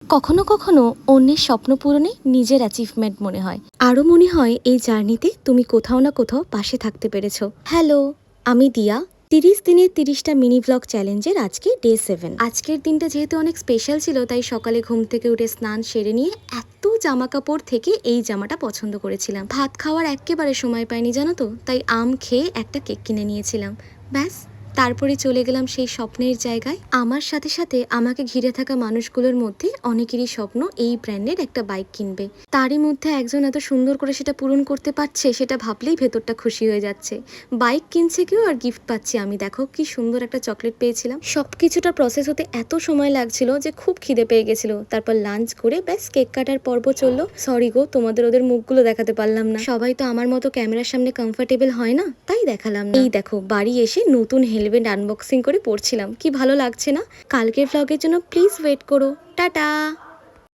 কখনো কখনো অন্যের স্বপ্ন পূরণে নিজের অ্যাচিভমেন্ট মনে হয়, আরও মনে হয় এই জার্নিতে তুমি কোথাও না কোথাও পাশে থাকতে পেরেছো। হ্যালো, আমি দিয়া। 30 দিনের 30টা মিনি ব্লগ চ্যালেঞ্জের আজকে ডে 7। আজকের দিনটা যেহেতু অনেক স্পেশাল ছিল, তাই সকালে ঘুম থেকে উঠে স্নান সেরে নিয়ে এত জামা কাপড় থেকে এই জামাটা পছন্দ করেছিলাম। ভাত খাওয়ার একেবারে সময় পাইনি জানো তো, তাই আম খেয়ে একটা কেক কিনে নিয়েছিলাম। ব্যাস, তারপরে চলে গেলাম সেই স্বপ্নের জায়গায়। আমার সাথে সাথে আমাকে ঘিরে থাকা মানুষগুলোর মধ্যে অনেকেরই স্বপ্ন এই ব্র্যান্ডের একটা বাইক কিনবে। তারই মধ্যে একজন এত সুন্দর করে সেটা পূরণ করতে পারছে, সেটা ভাবলেই ভেতরটা খুশি হয়ে যাচ্ছে। বাইক কিনছে কেউ, আর গিফট পাচ্ছি আমি। দেখো কি সুন্দর একটা চকলেট পেয়েছিলাম। সবকিছুটা প্রসেস হতে এত সময় লাগছিল যে খুব খিদে পেয়ে গেছিল। তারপর লাঞ্চ করে ব্যাস কেক কাটার পর্ব চললো। সরি গো, তোমাদের ওদের মুখগুলো দেখাতে পারলাম না। সবাই তো আমার মতো ক্যামেরার সামনে কমফোর্টেবল হয় না, তাই দেখালাম না। এই দেখো, বাড়ি এসে নতুন হেলমেট আনবক্সিং করে পড়ছিলাম, কি ভালো লাগছে না। কালকের ভ্লগের জন্য প্লিজ ওয়েট করো। টাটা।